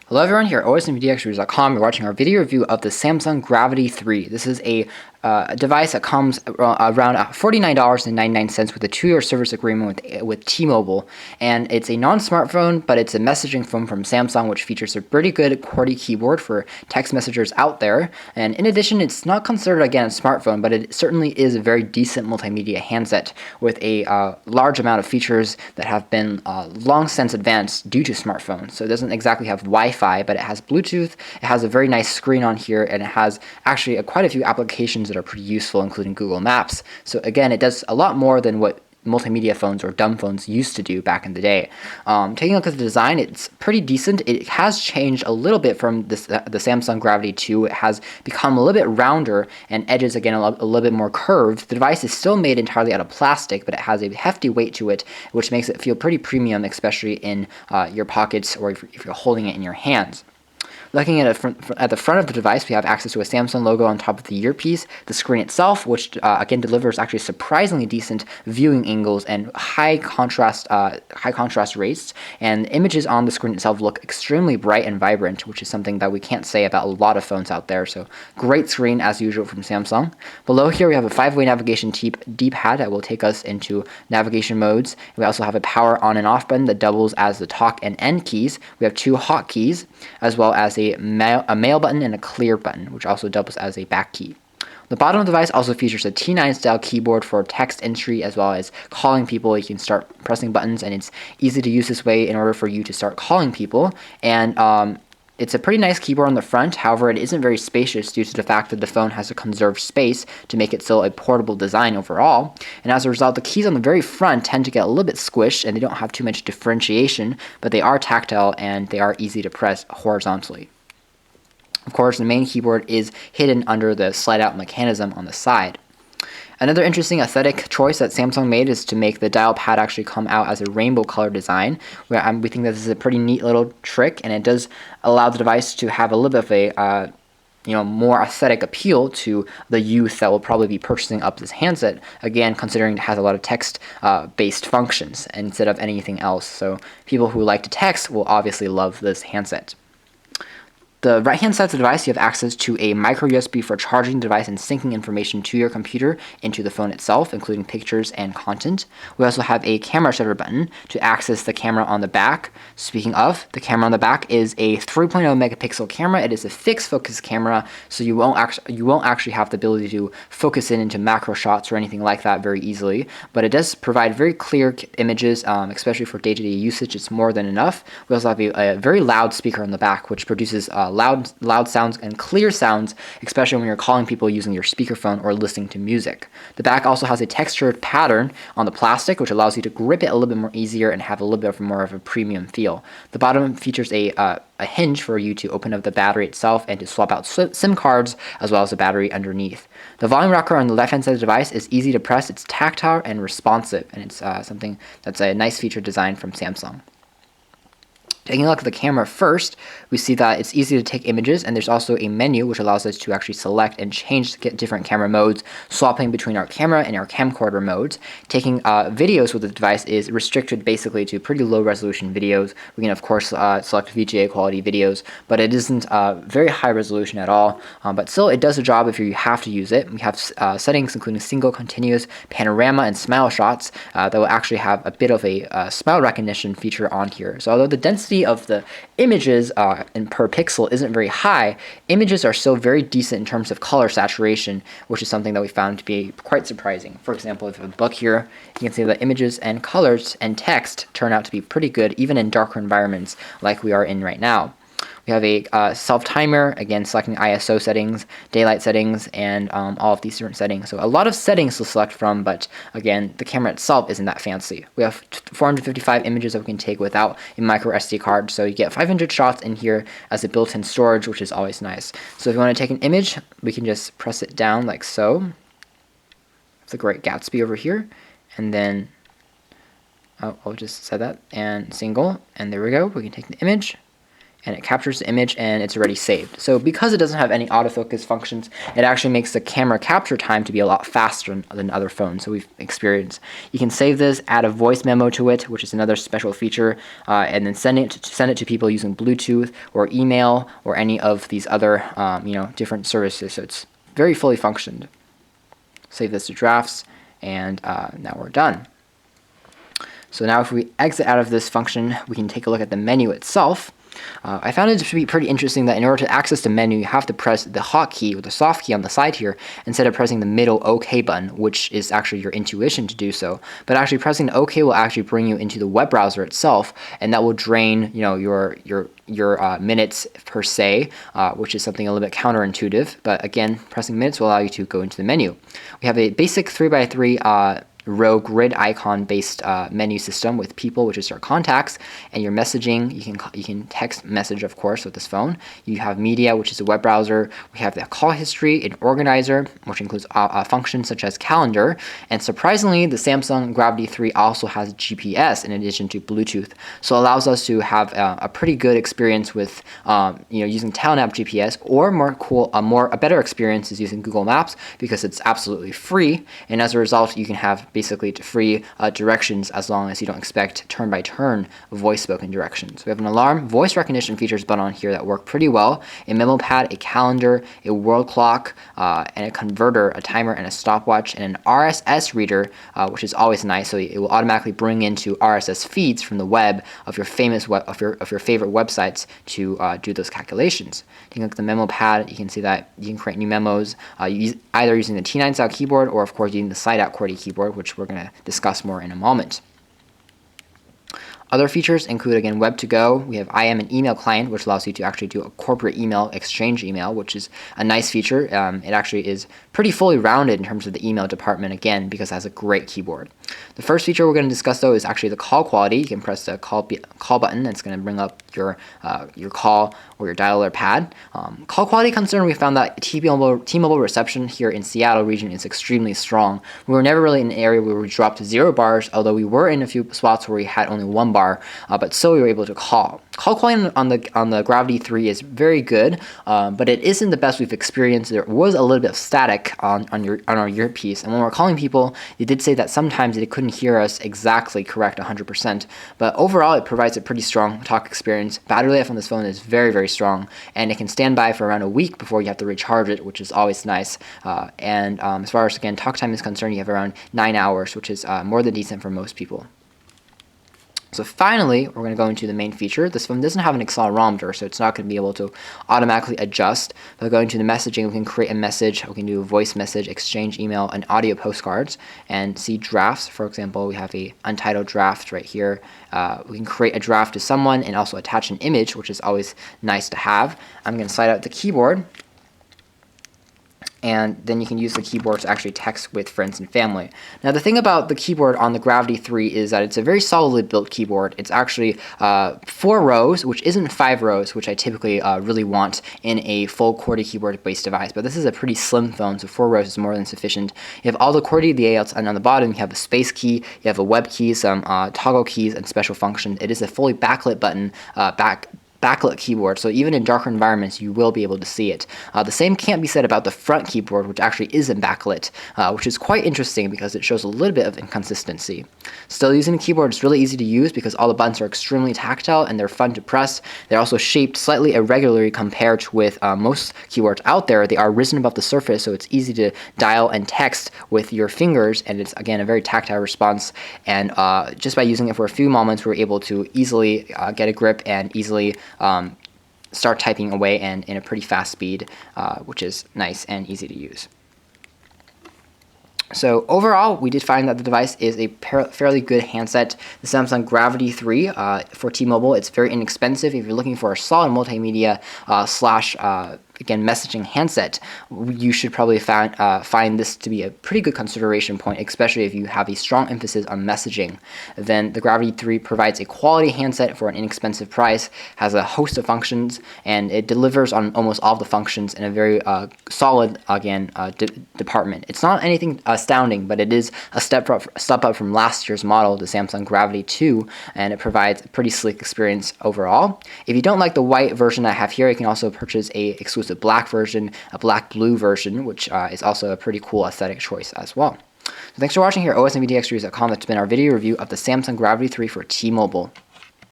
Hello everyone, here at OSMVDXReviews.com. You're watching our video review of the Samsung Gravity 3. This is a device that comes around $49.99 with a 2-year service agreement with T-Mobile. And it's a non-smartphone, but it's a messaging phone from Samsung, which features a pretty good QWERTY keyboard for text messengers out there. And in addition, it's not considered, again, a smartphone, but it certainly is a very decent multimedia handset with a large amount of features that have been long since advanced due to smartphones. So it doesn't exactly have Wi-Fi, but it has Bluetooth. It has a very nice screen on here, and it has actually quite a few applications that are pretty useful, including Google Maps. So again, it does a lot more than what multimedia phones or dumb phones used to do back in the day. Taking a look at the design, it's pretty decent. It has changed a little bit from the Samsung Gravity 2. It has become a little bit rounder and edges, again, a little bit more curved. The device is still made entirely out of plastic, but it has a hefty weight to it, which makes it feel pretty premium, especially in your pockets or if you're holding it in your hands. Looking at the front of the device, we have access to a Samsung logo on top of the earpiece, the screen itself, which again delivers actually surprisingly decent viewing angles and high contrast rates, and images on the screen itself look extremely bright and vibrant, which is something that we can't say about a lot of phones out there. So great screen as usual from Samsung. Below here we have a 5-way navigation D-pad that will take us into navigation modes. We also have a power on and off button that doubles as the talk and end keys. We have 2 hotkeys, as well as a mail button and a clear button, which also doubles as a back key. The bottom of the device also features a T9 style keyboard for text entry as well as calling people. You can start pressing buttons, and it's easy to use this way in order for you to start calling people. And it's a pretty nice keyboard on the front. However, it isn't very spacious due to the fact that the phone has to conserve space to make it still a portable design overall. And as a result, the keys on the very front tend to get a little bit squished, and they don't have too much differentiation, but they are tactile and they are easy to press horizontally. Of course, the main keyboard is hidden under the slide-out mechanism on the side. Another interesting aesthetic choice that Samsung made is to make the dial pad actually come out as a rainbow color design. We think that this is a pretty neat little trick, and it does allow the device to have a little bit of a more aesthetic appeal to the youth that will probably be purchasing up this handset, again, considering it has a lot of text-based functions instead of anything else. So people who like to text will obviously love this handset. The right-hand side of the device, you have access to a micro USB for charging the device and syncing information to your computer into the phone itself, including pictures and content. We also have a camera shutter button to access the camera on the back. Speaking of, the camera on the back is a 3.0 megapixel camera. It is a fixed focus camera, so you won't actually have the ability to focus in into macro shots or anything like that very easily. But it does provide very clear images, especially for day-to-day usage. It's more than enough. We also have a very loud speaker on the back, which produces loud sounds and clear sounds, especially when you're calling people using your speakerphone or listening to music. The back also has a textured pattern on the plastic, which allows you to grip it a little bit more easier and have a little bit more of a premium feel. The bottom features a hinge for you to open up the battery itself and to swap out SIM cards, as well as the battery underneath. The volume rocker on the left-hand side of the device is easy to press. It's tactile and responsive, and it's something that's a nice feature design from Samsung. Taking a look at the camera first, we see that it's easy to take images, and there's also a menu which allows us to actually select and change different camera modes, swapping between our camera and our camcorder modes. Taking videos with the device is restricted basically to pretty low resolution videos. We can of course select VGA quality videos, but it isn't very high resolution at all. But still, it does the job if you have to use it. We have settings including single, continuous, panorama, and smile shots that will actually have a bit of a smile recognition feature on here. So although the density of the images per pixel isn't very high, images are still very decent in terms of color saturation, which is something that we found to be quite surprising. For example, if you look here, you can see that images and colors and text turn out to be pretty good, even in darker environments like we are in right now. We have a self-timer, again, selecting ISO settings, daylight settings, and all of these different settings. So a lot of settings to select from, but again, the camera itself isn't that fancy. We have 455 images that we can take without a micro SD card, so you get 500 shots in here as a built-in storage, which is always nice. So if you want to take an image, we can just press it down like so. The Great Gatsby over here, and then I'll just set that and single, and there we go. We can take the image. and it captures the image and it's already saved. So because it doesn't have any autofocus functions, it actually makes the camera capture time to be a lot faster than other phones. So we've experienced. You can save this, add a voice memo to it, which is another special feature, and then send it to people using Bluetooth or email or any of these other different services. So it's very fully functioned. Save this to drafts, and now we're done. So now if we exit out of this function, we can take a look at the menu itself. I found it to be pretty interesting that in order to access the menu, you have to press the hotkey or the soft key on the side here instead of pressing the middle OK button, which is actually your intuition to do so. But actually pressing the OK will actually bring you into the web browser itself, and that will drain your minutes per se, which is something a little bit counterintuitive. But again, pressing minutes will allow you to go into the menu. We have a basic 3x3 row grid icon based menu system with people, which is our contacts, and your messaging. You can text message, of course, with this phone. You have media, which is a web browser. We have the call history, an organizer, which includes functions such as calendar. And surprisingly, the Samsung Gravity 3 also has GPS in addition to Bluetooth, so it allows us to have a pretty good experience with using Telnap GPS, or a better experience is using Google Maps because it's absolutely free, and as a result, you can have basically free directions as long as you don't expect turn-by-turn voice-spoken directions. We have an alarm, voice recognition features button on here that work pretty well, a memo pad, a calendar, a world clock, and a converter, a timer, and a stopwatch, and an RSS reader, which is always nice. So it will automatically bring into RSS feeds from the web of your favorite websites to do those calculations. Taking a look at the memo pad, you can see that you can create new memos either using the T9 style keyboard or, of course, using the slide-out QWERTY keyboard, which we're going to discuss more in a moment. Other features include, again, Web2Go. We have IM and email client, which allows you to actually do a corporate email exchange email, which is a nice feature. It actually is pretty fully rounded in terms of the email department, again, because it has a great keyboard. The first feature we're going to discuss, though, is actually the call quality. You can press the call button, and it's going to bring up your call or your dialer pad. Call quality concern, we found that T-Mobile reception here in Seattle region is extremely strong. We were never really in an area where we dropped 0 bars, although we were in a few spots where we had only 1 bar, but still we were able to call. Call quality on the Gravity 3 is very good, but it isn't the best we've experienced. There was a little bit of static on our earpiece, and when we're calling people, they did say that sometimes they couldn't hear us exactly correct 100%, but overall it provides a pretty strong talk experience. Battery life on this phone is very, very strong, and it can stand by for around a week before you have to recharge it, which is always nice. As far as, again, talk time is concerned, you have around 9 hours, which is more than decent for most people. So finally, we're going to go into the main feature. This phone doesn't have an accelerometer, so it's not going to be able to automatically adjust. But going to the messaging, we can create a message. We can do a voice message, exchange email, and audio postcards, and see drafts. For example, we have a untitled draft right here. We can create a draft to someone and also attach an image, which is always nice to have. I'm going to slide out the keyboard, and then you can use the keyboard to actually text with friends and family. Now, the thing about the keyboard on the Gravity 3 is that it's a very solidly built keyboard. It's actually 4 rows, which isn't 5 rows, which I typically really want in a full QWERTY keyboard-based device. But this is a pretty slim phone, so 4 rows is more than sufficient. You have all the QWERTY layouts, and on the bottom, you have a space key, you have a web key, some toggle keys, and special functions. It is a fully backlit button, backlit keyboard, so even in darker environments you will be able to see it. The same can't be said about the front keyboard, which actually isn't backlit, which is quite interesting because it shows a little bit of inconsistency. Still, using the keyboard is really easy to use because all the buttons are extremely tactile and they're fun to press. They're also shaped slightly irregularly compared with most keyboards out there. They are risen above the surface, so it's easy to dial and text with your fingers, and it's, again, a very tactile response. And just by using it for a few moments, we're able to easily get a grip and easily start typing away, and in a pretty fast speed, which is nice and easy to use. So overall, we did find that the device is a fairly good handset. The Samsung Gravity 3 for T-Mobile, it's very inexpensive. If you're looking for a solid multimedia again, messaging handset, you should probably find this to be a pretty good consideration point, especially if you have a strong emphasis on messaging. Then the Gravity 3 provides a quality handset for an inexpensive price, has a host of functions, and it delivers on almost all of the functions in a very solid, again, department. It's not anything astounding, but it is a step up from last year's model, the Samsung Gravity 2, and it provides a pretty sleek experience overall. If you don't like the white version I have here, you can also purchase a exclusive black version, a black-blue version, which is also a pretty cool aesthetic choice as well. So thanks for watching here at OSMVDXReviews.com. That's been our video review of the Samsung Gravity 3 for T-Mobile.